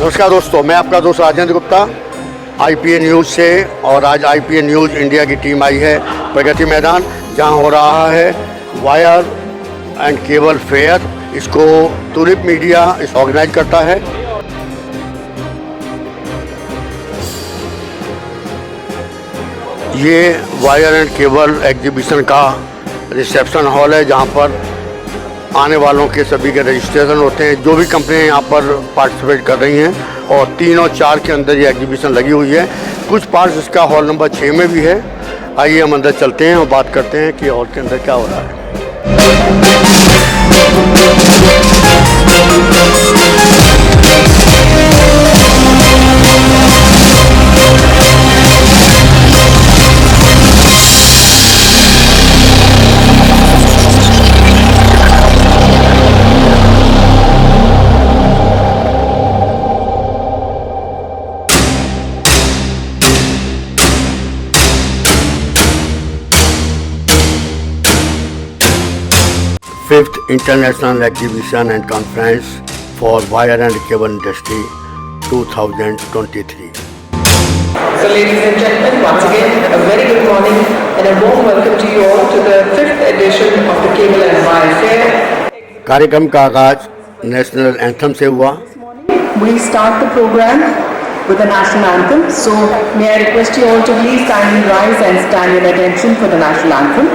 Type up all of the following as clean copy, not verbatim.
नमस्कार दोस्तों, मैं आपका दोस्त राजेंद्र गुप्ता आईपीए न्यूज़ से। और आज आईपीए न्यूज़ इंडिया की टीम आई है प्रगति मैदान, जहां हो रहा है वायर एंड केबल फेयर। इसको टुलिप मीडिया ऑर्गेनाइज करता है। ये वायर एंड केबल एग्जीबिशन का रिसेप्शन हॉल है, जहां पर आने वालों के सभी के रजिस्ट्रेशन होते हैं। जो भी कंपनियां यहाँ पर पार्टिसिपेट कर रही हैं, और 3 और 4 के अंदर ये एग्जीबिशन लगी हुई है। कुछ पार्ट्स इसका हॉल नंबर 6 में भी है। आइए हम अंदर चलते हैं और बात करते हैं कि हॉल के अंदर क्या हो रहा है। Fifth International Exhibition and Conference for Wire and Cable Industry 2023. So ladies and gentlemen, once again a very good morning and a warm welcome to you all to the 5th edition of the Cable and Wire Fair. कार्यक्रम का आगाज national anthem से हुआ। We start the program with the national anthem. So may I request you all to please kindly rise and stand in attention for the national anthem.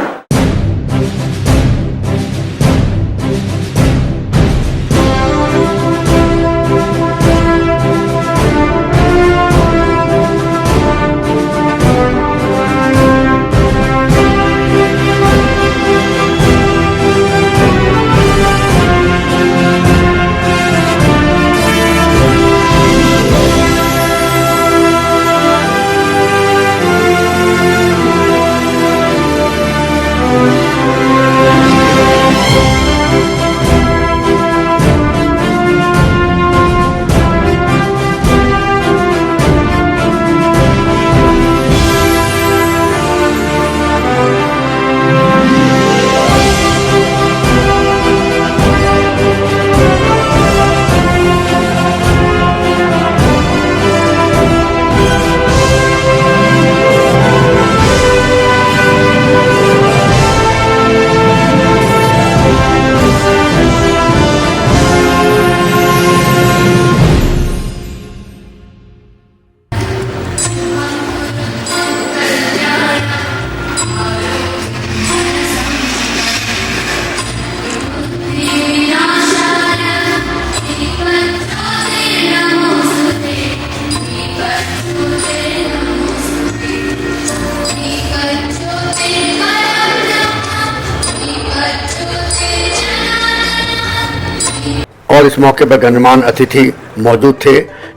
और इस मौके पर गणमान्य अतिथि मौजूद थे,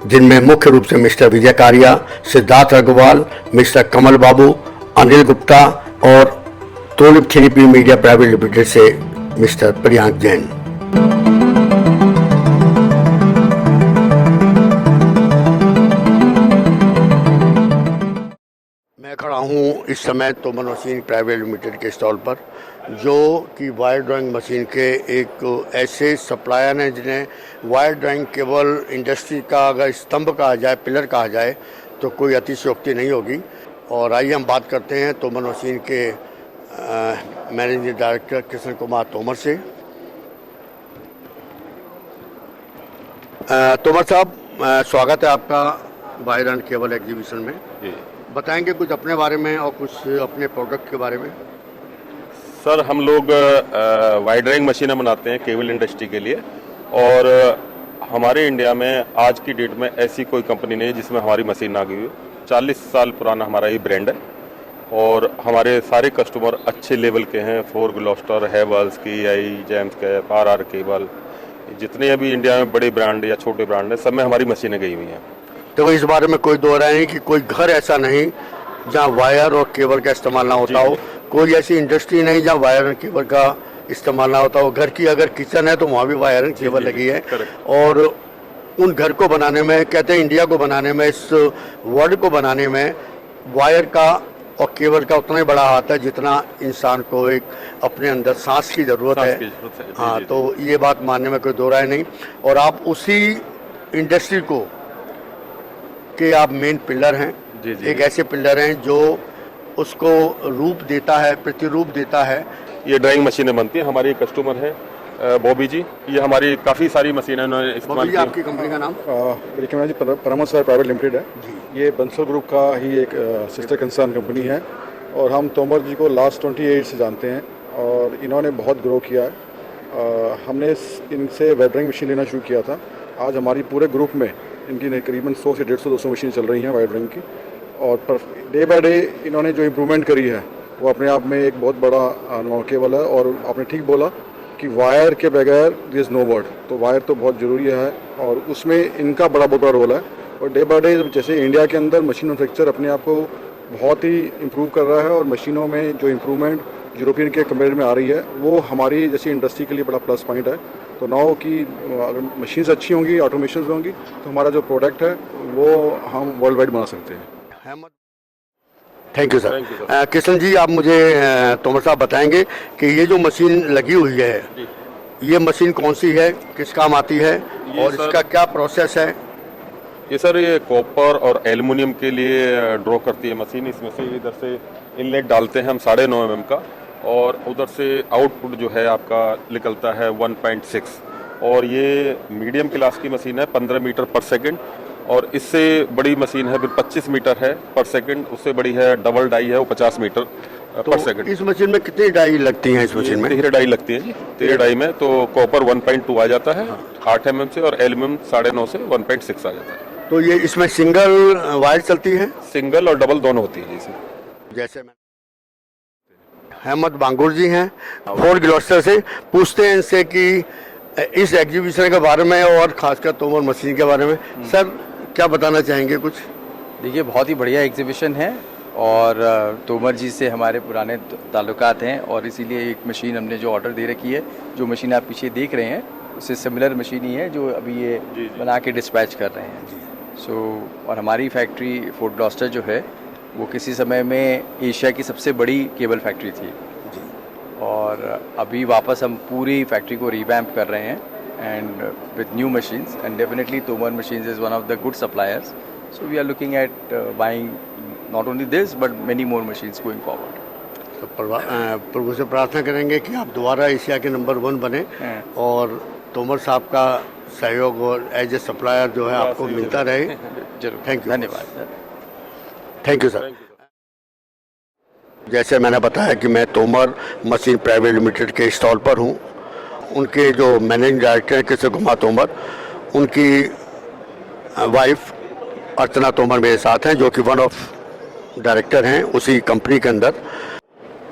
जिनमें मुख्य रूप से मिस्टर विजय कारिया, सिद्धार्थ अग्रवाल, मिस्टर कमल बाबू, अनिल गुप्ता और tulip 3P media private limited से मिस्टर प्रियांक जैन। मैं खड़ा हूँ इस समय तोमर मशीन प्राइवेट लिमिटेड के स्टॉल पर, जो कि वायर ड्राइंग मशीन के एक ऐसे सप्लायर हैं जिन्हें वायर ड्राइंग केबल इंडस्ट्री का अगर स्तंभ कहा जाए, पिलर कहा जाए, तो कोई अतिशयोक्ति नहीं होगी। और आइए हम बात करते हैं तोमर मशीन के मैनेजिंग डायरेक्टर कृष्ण कुमार तोमर से। तोमर साहब, स्वागत है आपका वायर एंड केबल एग्जीबिशन में। बताएंगे कुछ अपने बारे में और कुछ अपने प्रोडक्ट के बारे में। सर, हम लोग वायर ड्राइंग मशीनें बनाते हैं केबल इंडस्ट्री के लिए, और हमारे इंडिया में आज की डेट में ऐसी कोई कंपनी नहीं है जिसमें हमारी मशीन ना गई हो। 40 साल पुराना हमारा ये ब्रांड है, और हमारे सारे कस्टमर अच्छे लेवल के हैं। फोर ग्लोस्टर, हैवेल्स, KEI, जेम्स कैप, RR केबल, जितने अभी इंडिया में बड़े ब्रांड या छोटे ब्रांड हैं, सब में हमारी मशीनें गई हुई हैं। तो इस बारे में कोई दो राय नहीं कि कोई घर ऐसा नहीं जहाँ वायर और केबल का इस्तेमाल ना होता हो। कोई ऐसी इंडस्ट्री नहीं जहाँ वायर और केबल का इस्तेमाल ना होता हो। घर की अगर किचन है तो वहाँ भी वायर एंड केबल लगी है। और उन घर को बनाने में, कहते हैं इंडिया को बनाने में, इस वर्ल्ड को बनाने में वायर का और केबल का उतना ही बड़ा हाथ है जितना इंसान को एक अपने अंदर सांस की ज़रूरत है। हाँ, तो ये बात मानने में कोई दो राय नहीं। और आप उसी इंडस्ट्री को के आप मेन पिलर हैं। जी, जी। एक ऐसे पिलर हैं जो उसको रूप देता है, प्रतिरूप देता है। ये ड्राइंग मशीनें बनती हैं। हमारी कस्टमर है बॉबी जी, ये हमारी काफ़ी सारी मशीनें उन्होंने इस्तेमाल बॉबी जी, की। आपकी कंपनी का नाम? मेरी कंपनी जी परमहंस प्राइवेट लिमिटेड है जी। ये बंसल ग्रुप का ही एक सिस्टर कंसर्न कंपनी है और हम तोमर जी को लास्ट 28 से जानते हैं और इन्होंने बहुत ग्रो किया है। हमने इनसे वेब ड्राइंग मशीन लेना शुरू किया था। आज हमारी पूरे ग्रुप में इनकी करीबन 100 से 150-200 मशीन चल रही हैं वाइड ड्राइंग की और डे बाय डे इन्होंने जो इम्प्रूवमेंट करी है वो अपने आप में एक बहुत बड़ा नॉकेबल है। और आपने ठीक बोला कि वायर के बगैर देयर इज़ नो वर्ड, तो वायर तो बहुत ज़रूरी है और उसमें इनका बड़ा बड़ा रोल है। और डे बाय डे जैसे इंडिया के अंदर मशीन मैन्युफैक्चर अपने आप को बहुत ही इम्प्रूव कर रहा है और मशीनों में जो इम्प्रूवमेंट यूरोपियन के कंपेयर में आ रही है वो हमारी जैसी इंडस्ट्री के लिए बड़ा प्लस पॉइंट है। तो नाउ कि अगर मशीन्स अच्छी होंगी, ऑटोमेशन होंगी, तो हमारा जो प्रोडक्ट है वो हम वर्ल्ड वाइड बना सकते हैं। Thank you sir. Thank you, sir. Kishan ji, आप मुझे तोमर साहब बताएंगे कि ये जो मशीन लगी हुई है, ये मशीन कौन सी है, किस काम आती है और सर- इसका क्या प्रोसेस है? ये सर ये कॉपर और एल्युमिनियम के लिए ड्रॉ करती है मशीन। इसमें से इधर से इनलेट डालते हैं हम 9.5 mm का और उधर से आउटपुट जो है आपका निकलता है 1.6 और ये मीडियम क्लास की मशीन है 15 मीटर पर सेकंड और इससे बड़ी मशीन है फिर 25 मीटर है पर सेकंड, उससे बड़ी है डबल डाई है वो 50 मीटर पर सेकंड। इस मशीन में कितनी डाई लगती हैं? इस मशीन में 13 डाई लगती है जी। 13 डाई में तो कॉपर 1.2 आ जाता है 8 mm से और एल्यूमिनियम 9.5 से 1.6 आ जाता है। तो ये इसमें सिंगल वायर चलती है? सिंगल और डबल दोनों होती है जी इसमें। जैसे मैं अहमद बांगुर जी हैं फोर्ट ग्लॉस्टर से, पूछते हैं इनसे कि इस एग्जीबिशन के बारे में और खासकर तोमर मशीन के बारे में। सर, क्या बताना चाहेंगे कुछ? देखिए, बहुत ही बढ़िया एग्जीबिशन है और तोमर जी से हमारे पुराने ताल्लुकात हैं और इसीलिए एक मशीन हमने जो ऑर्डर दे रखी है, जो मशीन आप पीछे देख रहे हैं उससे सिमिलर मशीन ही है जो अभी ये बना के डिस्पैच कर रहे हैं। सो और हमारी फैक्ट्री फोर्ट ग्लॉस्टर जो है वो किसी समय में एशिया की सबसे बड़ी केबल फैक्ट्री थी और अभी वापस हम पूरी फैक्ट्री को रिवैम्प कर रहे हैं and with new machines and definitely Tomar Machines is one of the good suppliers, so we are looking at buying not only this but many more machines going forward. तो प्रभु से प्रार्थना करेंगे कि आप दोबारा एशिया के नंबर 1 बने और तोमर साहब का सहयोग और एज ए सप्लायर जो है आपको मिलता रहे। जरूर, थैंक यू। धन्यवाद। Thank you sir. जैसे मैंने बताया कि मैं तोमर मशीन प्राइवेट लिमिटेड के स्टॉल पर हूँ। उनके जो मैनेजिंग डायरेक्टर हैं किशोर कुमार तोमर, उनकी वाइफ अर्चना तोमर मेरे साथ हैं जो कि वन ऑफ डायरेक्टर हैं उसी कंपनी के अंदर।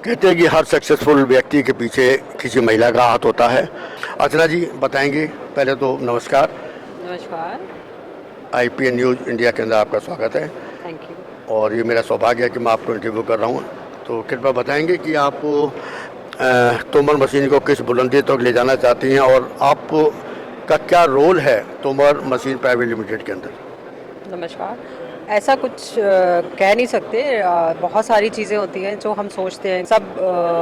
कहते हैं कि हर सक्सेसफुल व्यक्ति के पीछे किसी महिला का हाथ होता है। अर्चना जी बताएंगे? पहले तो नमस्कार। नमस्कार। IPN न्यूज़ इंडिया के अंदर आपका स्वागत है। Thank you. और ये मेरा सौभाग्य है कि मैं आपको इंटरव्यू कर रहा हूँ। तो कृपया बताएंगे कि आप तोमर मशीन को किस बुलंदी तक ले जाना चाहती हैं और आपको का क्या रोल है तोमर मशीन प्राइवेट लिमिटेड के अंदर? नमस्कार। ऐसा कुछ कह नहीं सकते, बहुत सारी चीज़ें होती हैं जो हम सोचते हैं। सब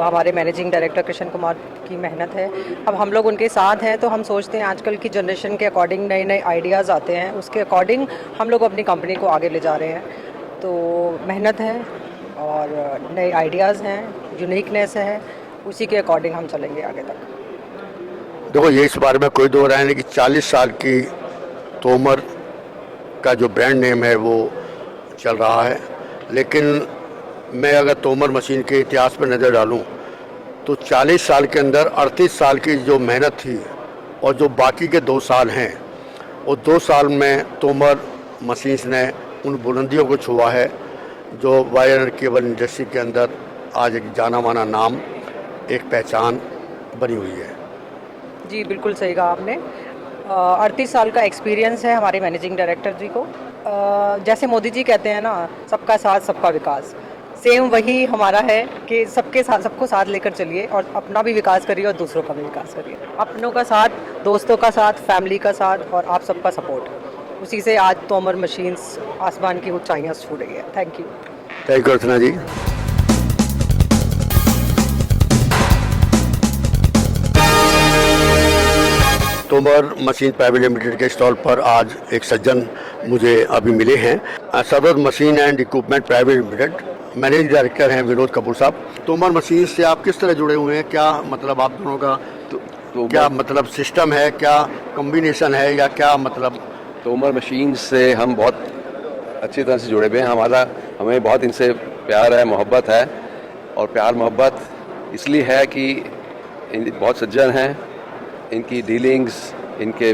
हमारे मैनेजिंग डायरेक्टर किशन कुमार की मेहनत है। अब हम लोग उनके साथ हैं तो हम सोचते हैं आजकल की जनरेशन के अकॉर्डिंग नए नए आइडियाज़ आते हैं, उसके अकॉर्डिंग हम लोग अपनी कंपनी को आगे ले जा रहे हैं। तो मेहनत है और नए आइडियाज़ हैं, यूनिकनेस है, उसी के अकॉर्डिंग हम चलेंगे आगे तक। देखो, ये इस बारे में कोई दो राय नहीं कि 40 साल की तोमर का जो ब्रांड नेम है वो चल रहा है, लेकिन मैं अगर तोमर मशीन के इतिहास पर नज़र डालूं तो 40 साल के अंदर 38 साल की जो मेहनत थी और जो बाकी के 2 साल हैं, वो 2 साल में तोमर मशीन्स ने उन बुलंदियों को छुआ है जो वायर एंड केबल इंडस्ट्री के अंदर आज एक जाना माना नाम, एक पहचान बनी हुई है। जी बिल्कुल सही कहा आपने। 38 साल का एक्सपीरियंस है हमारे मैनेजिंग डायरेक्टर जी को। जैसे मोदी जी कहते हैं ना, सबका साथ सबका विकास, सेम वही हमारा है कि सबके साथ, सबको साथ लेकर चलिए और अपना भी विकास करिए और दूसरों का भी विकास करिए। अपनों का साथ, दोस्तों का साथ, फैमिली का साथ और आप सबका सपोर्ट, उसी से आज तोमर मशीन्स आसमान की ऊंचाइयां छू रही है। Thank you. Thank you Archana ji. Tomar machine private limited के स्टॉल पर आज एक सज्जन मुझे अभी मिले हैं। Sadar machine and equipment private limited managing director हैं विनोद कपूर साहब। तोमर मशीन से आप किस तरह जुड़े हुए हैं? क्या मतलब आप दोनों का क्या मतलब सिस्टम है, क्या कॉम्बिनेशन है, या क्या मतलब? तोमर मशीन से हम बहुत अच्छी तरह से जुड़े हुए हैं। हमें बहुत इनसे प्यार है, मोहब्बत है। और प्यार मोहब्बत इसलिए है कि बहुत सज्जन हैं, इनकी डीलिंग्स, इनके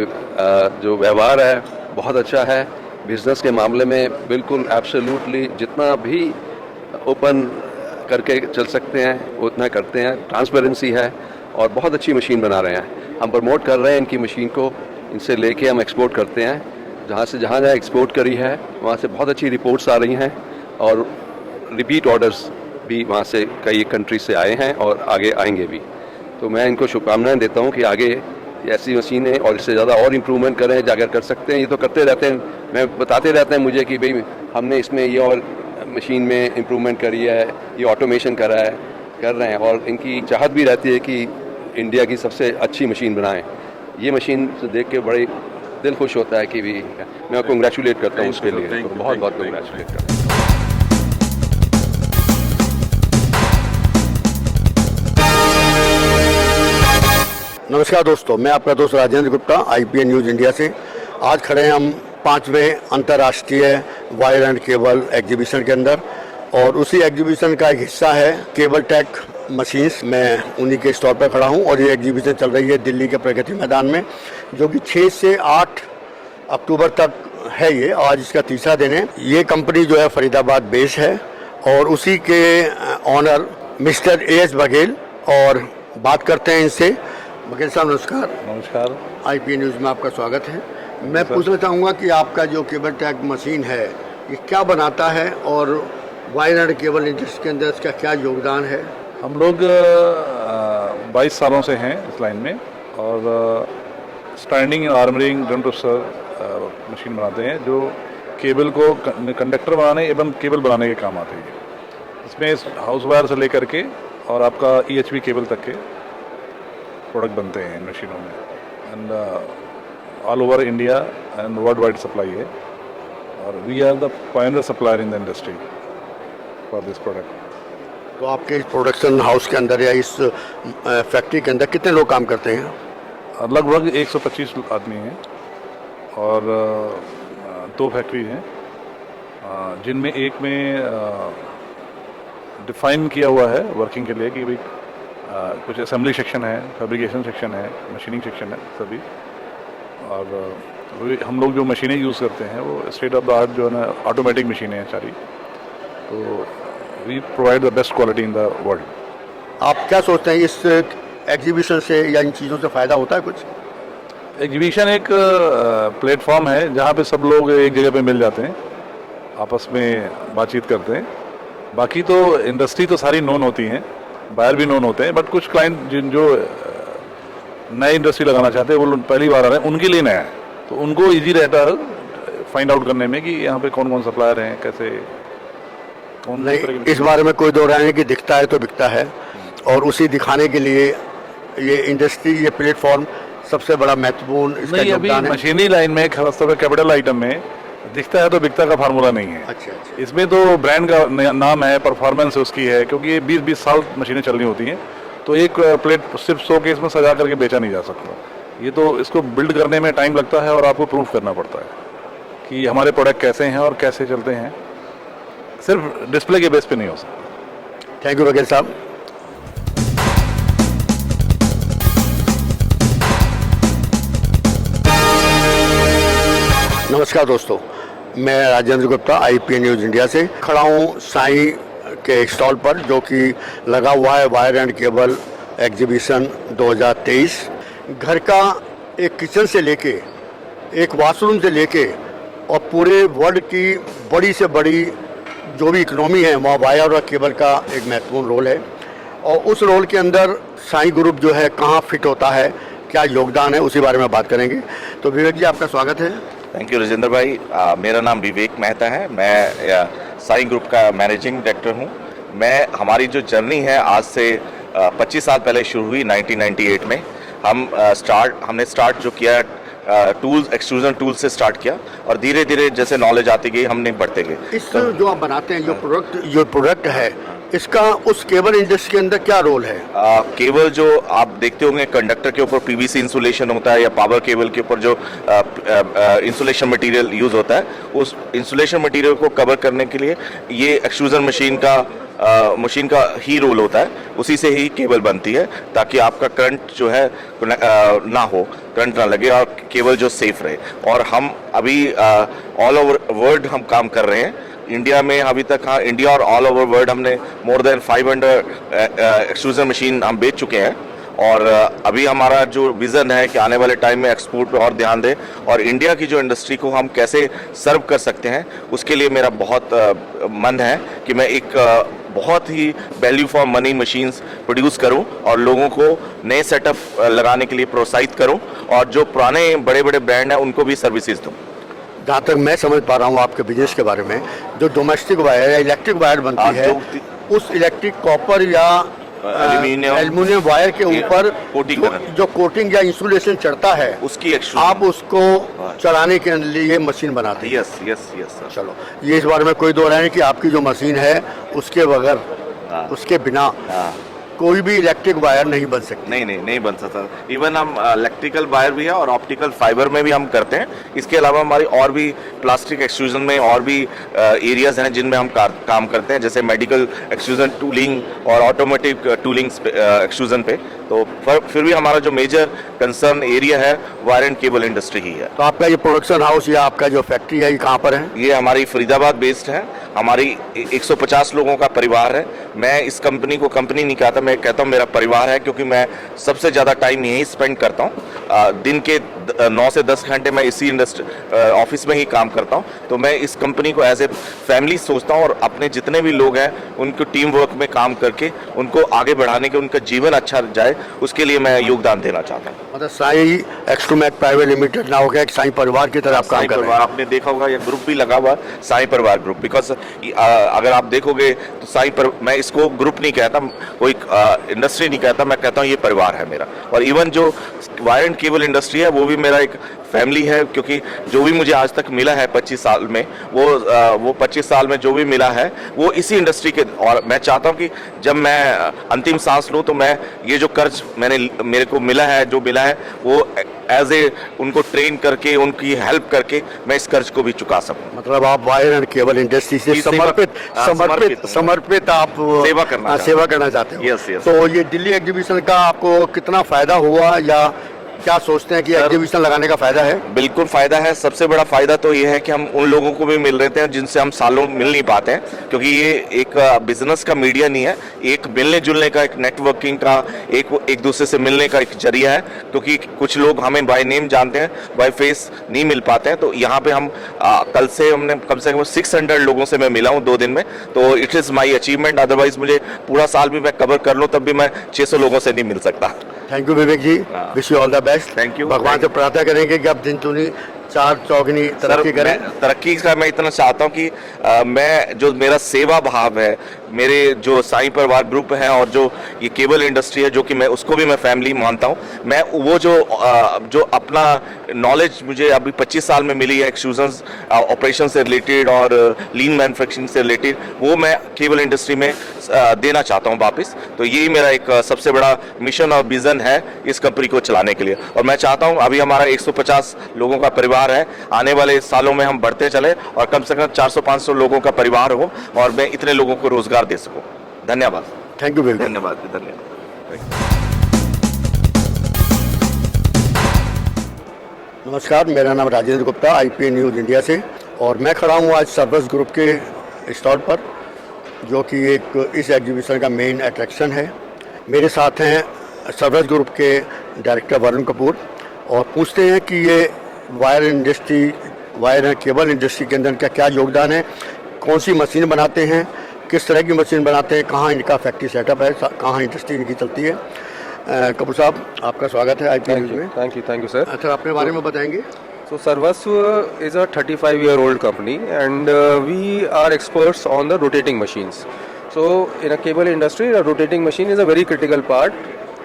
जो व्यवहार है बहुत अच्छा है। बिजनेस के मामले में बिल्कुल एब्सोल्युटली जितना भी ओपन करके चल सकते हैं उतना करते हैं। ट्रांसपेरेंसी है और बहुत अच्छी मशीन बना रहे हैं। हम प्रमोट कर रहे हैं इनकी मशीन को, इनसे लेके हम एक्सपोर्ट करते हैं। जहाँ एक्सपोर्ट करी है वहाँ से बहुत अच्छी रिपोर्ट्स आ रही हैं और रिपीट ऑर्डर्स भी वहाँ से कई कंट्री से आए हैं और आगे आएंगे भी। तो मैं इनको शुभकामनाएं देता हूँ कि आगे ऐसी मशीनें और इससे ज़्यादा और इम्प्रूवमेंट करें, अगर कर सकते हैं। ये तो करते रहते हैं, मैं बताते रहते हैं मुझे कि भाई हमने इसमें ये और मशीन में इम्प्रूवमेंट करी है, ये ऑटोमेशन कर रहे हैं। और इनकी चाहत भी रहती है कि इंडिया की सबसे अच्छी मशीन बनाएं। ये मशीन से देख के बड़े दिल खुश होता है कि भी मैं कंग्रेचुलेट करता हूँ उसके लिए, बहुत बहुत कंग्रेचुलेट करता हूँ। नमस्कार दोस्तों, मैं आपका दोस्त Rajendra Gupta IPN news India से। आज खड़े हैं हम 5वें अंतर्राष्ट्रीय वायर एंड केबल एग्जीबिशन के अंदर, और उसी एग्जीबिशन का एक हिस्सा है केबल टेक मशीन्स। मैं उन्हीं के स्टॉल पर खड़ा हूं और ये एग्जीबिशन चल रही है दिल्ली के प्रगति मैदान में, जो कि 6 से 8 अक्टूबर तक है। ये आज इसका तीसरा दिन है। ये कंपनी जो है फरीदाबाद बेस है और उसी के ऑनर मिस्टर AS बघेल, और बात करते हैं इनसे। बघेल साहब नमस्कार। नमस्कार। IPN न्यूज़ में आपका स्वागत है। मैं पूछना चाहूँगा कि आपका जो केबल टेक मशीन है ये क्या बनाता है और वायर एंड केबल इंडस्ट्री के अंदर इसका क्या योगदान है? हम लोग 22 सालों से हैं इस लाइन में और स्टैंडिंग आर्मरिंग ड्रम टूसर मशीन बनाते हैं जो केबल को कंडक्टर बनाने एवं केबल बनाने के काम आती है। इसमें हाउस वायर से लेकर के और आपका EHV केबल तक के प्रोडक्ट बनते हैं इन मशीनों में। And all over India and world wide supply है और we are the pioneer supplier in the industry for this product. तो आपके इस प्रोडक्शन हाउस के अंदर या इस फैक्ट्री के अंदर कितने लोग काम करते हैं? लगभग 125 आदमी हैं और 2 फैक्ट्री हैं, जिनमें एक में डिफाइन किया हुआ है वर्किंग के लिए कि भाई कुछ असेंबली सेक्शन है, फैब्रिकेशन सेक्शन है, मशीनिंग सेक्शन है सभी। और हम लोग जो मशीनें यूज़ करते हैं वो स्टेट ऑफ द आर्ट जो है ना ऑटोमेटिक मशीनें हैं सारी। तो we provide the best quality in the world. आप क्या सोचते हैं इस एग्जीबिशन से या इन चीज़ों से फ़ायदा होता है कुछ? एग्जीबिशन एक प्लेटफॉर्म है जहाँ पे सब लोग एक जगह पे मिल जाते हैं, आपस में बातचीत करते हैं। बाकी तो इंडस्ट्री तो सारी नोन होती हैं, बायर भी नोन होते हैं, बट कुछ क्लाइंट जो नए इंडस्ट्री लगाना चाहते हैं वो पहली बार आ रहे हैं, उनके लिए नया है। तो उनको इजी रहता है फाइंड आउट करने में कि यहाँ पे कौन कौन सप्लायर हैं, कैसे कौन नहीं। इस बारे में कोई दो राय नहीं कि दिखता है तो बिकता है, और उसी दिखाने के लिए ये इंडस्ट्री, ये प्लेटफॉर्म सबसे बड़ा महत्वपूर्ण इसका नहीं। अभी योगदान है। मशीनरी लाइन में खासतौर पर कैपिटल आइटम में दिखता है तो बिकता का फार्मूला नहीं है। अच्छा। इसमें तो ब्रांड का नाम है, परफॉर्मेंस उसकी है, क्योंकि ये 20-20 साल मशीनें चल रही होती हैं। तो एक प्लेट सिर्फ 100 केस में सजा करके बेचा नहीं जा सकता। ये तो इसको बिल्ड करने में टाइम लगता है और आपको प्रूफ करना पड़ता है कि हमारे प्रोडक्ट कैसे हैं और कैसे चलते हैं, सिर्फ डिस्प्ले के बेस पे नहीं हो सकता। थैंक यू बघेल साहब। नमस्कार दोस्तों, मैं Rajendra Gupta IPN news India से खड़ा हूँ साई के एक स्टॉल पर, जो कि लगा हुआ है वायर एंड केबल एग्जीबिशन 2023। घर का एक किचन से लेके, एक वॉशरूम से लेके और पूरे वर्ल्ड की बड़ी से बड़ी जो भी इकोनॉमी है वहाँ वायर और केबल का एक महत्वपूर्ण रोल है। और उस रोल के अंदर साई ग्रुप जो है कहाँ फिट होता है, क्या योगदान है, उसी बारे में बात करेंगे। तो विवेक जी, आपका स्वागत है। थैंक यू राजेंद्र भाई। मेरा नाम विवेक मेहता है, मैं साई ग्रुप का मैनेजिंग डायरेक्टर हूँ। हमारी जो जर्नी है आज से 25 साल पहले शुरू हुई 1998 में। हमने स्टार्ट जो किया टूल्स एक्सट्रूजन टूल्स से स्टार्ट किया और धीरे धीरे जैसे नॉलेज आती गई हमने बढ़ते गए। इस जो आप बनाते हैं जो प्रोडक्ट है इसका उस केबल इंडस्ट्री के अंदर क्या रोल है? केबल जो आप देखते होंगे कंडक्टर के ऊपर पीवीसी इंसुलेशन होता है या पावर केबल के ऊपर जो इंसुलेशन मटेरियल यूज होता है, उस इंसुलेशन मटेरियल को कवर करने के लिए ये एक्सट्रूजन मशीन का ही रोल होता है। उसी से ही केबल बनती है ताकि आपका करंट जो है ना हो, करंट ना लगे और केबल जो सेफ रहे। और हम अभी ऑल ओवर वर्ल्ड हम काम कर रहे हैं। इंडिया में अभी तक इंडिया और ऑल ओवर वर्ल्ड हमने मोर देन 500 एक्सट्रूजन मशीन हम बेच चुके हैं। और अभी हमारा जो विज़न है कि आने वाले टाइम में एक्सपोर्ट पे और ध्यान दें और इंडिया की जो इंडस्ट्री को हम कैसे सर्व कर सकते हैं, उसके लिए मेरा बहुत मन है कि मैं एक बहुत ही value for money machines produce करूं और लोगों को नए सेटअप लगाने के लिए प्रोत्साहित करूं और जो पुराने बड़े बड़े ब्रांड हैं उनको भी सर्विसेज दूं। जहाँ तक मैं समझ पा रहा हूँ आपके बिजनेस के बारे में, जो डोमेस्टिक वायर या इलेक्ट्रिक वायर बनती है उस इलेक्ट्रिक कॉपर या एल्युमिनियम वायर के ऊपर जो कोटिंग या इंसुलेशन चढ़ता है उसकी आप उसको चढ़ाने के लिए मशीन बनाते हैं। Yes yes yes sir. चलो, ये इस बारे में कोई दो राय नहीं कि आपकी जो मशीन है उसके बगैर उसके बिना कोई भी इलेक्ट्रिक वायर नहीं बन सकती। नहीं बन सकता। इवन हम इलेक्ट्रिकल वायर भी है और ऑप्टिकल फाइबर में भी हम करते हैं। इसके अलावा हमारी और भी प्लास्टिक एक्सट्रूजन में और भी एरियाज हैं जिनमें हम काम करते हैं, जैसे मेडिकल एक्सट्रूजन टूलिंग और ऑटोमेटिक टूलिंग एक्सट्रूजन पे। तो फिर भी हमारा जो मेजर कंसर्न एरिया है वायर एंड केबल इंडस्ट्री ही है। तो आपका ये प्रोडक्शन हाउस या आपका जो फैक्ट्री है ये कहाँ पर है? ये हमारी फरीदाबाद बेस्ड है। हमारी 150 लोगों का परिवार है। मैं इस कंपनी को कंपनी नहीं कहता, मैं कहता हूँ मेरा परिवार है, क्योंकि मैं सबसे ज़्यादा टाइम यहीं स्पेंड करता हूँ। दिन के 9 से 10 घंटे मैं इसी ऑफिस में ही काम करता हूँ। तो मैं इस कंपनी को एज ए फैमिली सोचता हूँ और अपने जितने भी लोग हैं उनको टीम वर्क में काम करके उनको आगे बढ़ाने के, उनका जीवन अच्छा जाए, उसके लिए मैं योगदान देना चाहता हूँ। मतलब साई एक्सट्रोमैक प्राइवेट लिमिटेड ना हो गया, एक साई परिवार की तरह आप काम कर रहे हैं। आपने देखा होगा ये ग्रुप भी लगा हुआ साई परिवार ग्रुप, बिकॉज अगर आप देखोगे तो मैं इसको ग्रुप नहीं कहता, कोई इंडस्ट्री नहीं कहता, मैं कहता हूँ ये परिवार है मेरा। और इवन जो वायर एंड केबल इंडस्ट्री है वो भी मेरा एक फैमिली है, क्योंकि जो भी मुझे आज तक मिला है 25 साल में वो 25 साल में जो भी मिला है वो इसी इंडस्ट्री के। और मैं चाहता हूँ कि जब मैं अंतिम सांस लूँ तो मैं ये जो कर्ज मेरे को मिला है, जो मिला है, वो एज ए उनको ट्रेन करके उनकी हेल्प करके मैं इस कर्ज को भी चुका सकूँ। मतलब आप वायर एंड केबल इंडस्ट्री से समर्पित आप सेवा करना चाहते हो। Yes yes. तो ये दिल्ली एग्जीबिशन का आपको कितना फायदा हुआ या क्या सोचते हैं कि एग्जीबिशन लगाने का फायदा है? बिल्कुल फायदा है। सबसे बड़ा फायदा तो ये है कि हम उन लोगों को भी मिल रहे हैं जिनसे हम सालों मिल नहीं पाते हैं, क्योंकि ये एक बिजनेस का मीडिया नहीं है, एक मिलने जुलने का, एक नेटवर्किंग का, एक दूसरे से मिलने का एक जरिया है। क्योंकि कुछ लोग हमें बाय नेम जानते हैं, बाय फेस नहीं मिल पाते हैं। तो यहाँ पे हम कल से हमने कम से कम 600 लोगों से मैं मिला हूँ 2 दिन में। तो it is my achievement. Otherwise मुझे पूरा साल भी मैं कवर कर लूँ तब भी मैं 600 लोगों से नहीं मिल सकता। Thank you Vivek ji, wish you all the best. Thank you. भगवान से प्रार्थना करेंगे कि आप दिन दुनी चार चौगुनी तरक्की करें। तरक्की का मैं इतना चाहता हूँ कि मैं जो मेरा सेवा भाव है, मेरे जो साई परिवार ग्रुप है और जो ये केबल इंडस्ट्री है, जो कि मैं उसको भी मैं फैमिली मानता हूँ, मैं वो जो अपना नॉलेज मुझे अभी 25 साल में मिली है एक्सट्रूजन ऑपरेशन से रिलेटेड और लीन मैन्युफैक्चरिंग से रिलेटेड, वो मैं केबल इंडस्ट्री में देना चाहता हूँ वापस। तो यही मेरा एक सबसे बड़ा मिशन और विजन है इस कंपनी को चलाने के लिए। और मैं चाहता हूँ अभी हमारा 150 लोगों का परिवार है, आने वाले सालों में हम बढ़ते चले और कम से कम 400-500 लोगों का परिवार हो और मैं इतने लोगों को रोजगार दे सकूं। धन्यवाद। Thank you very much. धन्यवाद। नमस्कार, मेरा नाम Rajendra Gupta, IPN news India से, और मैं खड़ा हूँ आज सर्वस ग्रुप के स्टॉल पर, जो कि एक इस एग्जीबिशन का मेन अट्रैक्शन है। मेरे साथ हैं सर्वस ग्रुप के डायरेक्टर वरुण कपूर, और पूछते हैं कि ये वायर एंड केबल इंडस्ट्री के अंदर क्या योगदान है, कौन सी मशीन बनाते हैं, किस तरह की मशीन बनाते हैं, कहाँ इनका फैक्ट्री सेटअप है, कहाँ इंडस्ट्री इनकी चलती है। कपूर साहब, आपका स्वागत है IPN न्यूज़ में। Thank you sir. अच्छा, अपने बारे में बताएंगे। So Sarvasva is a 35-year-old company, and we are experts on the rotating machines. So in a cable industry, a rotating machine is a very critical part.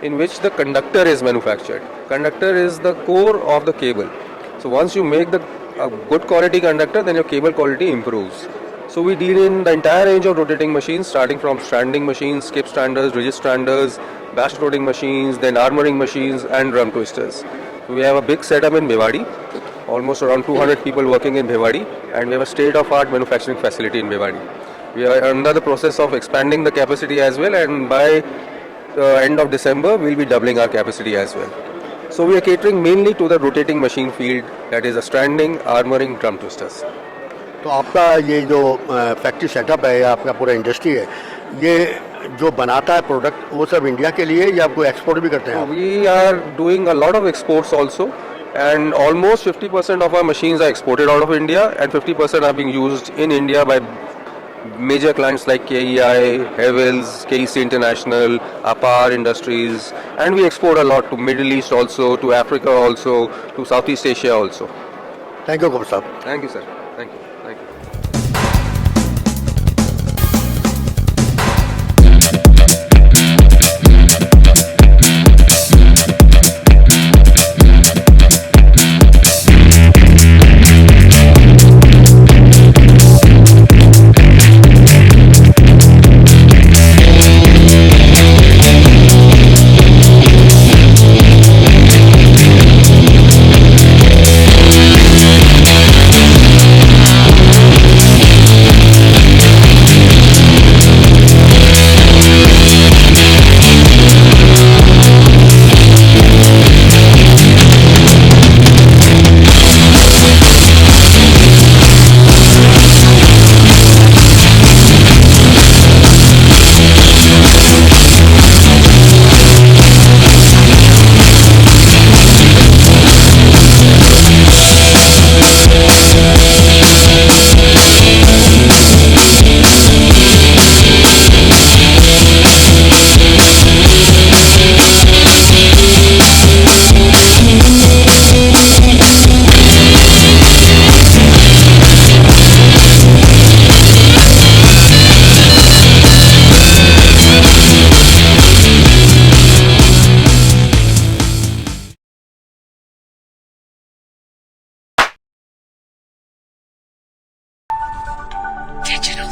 in which the conductor is manufactured. Conductor is the core of the cable. So once you make a good quality conductor, then your cable quality improves. So we deal in the entire range of rotating machines, starting from stranding machines, skip stranders, rigid stranders, batch loading machines, then armoring machines and drum twisters. We have a big setup in Bhiwadi, almost around 200 people working in Bhiwadi, and we have a state-of-art manufacturing facility in Bhiwadi. We are under the process of expanding the capacity as well, and by the end of December, we'll be doubling our capacity as well. So we are catering mainly to the rotating machine field, that is a stranding, armoring, drum twisters. तो आपका ये जो factory setup है या आपका पूरा industry है, ये जो बनाता है प्रोडक्ट वो सब इंडिया के लिए या आपको एक्सपोर्ट भी करते हैं आप? We are doing a lot of exports also, and almost 50% of our machines are exported out of India, and 50% are being used in India by major clients like KEI, Havells, KEC International, Apar Industries, and we export a lot to Middle East also, to Africa also, to Southeast Asia also. Thank you Kapoor साहब. Thank you, sir. Thank you. Thank you. Digital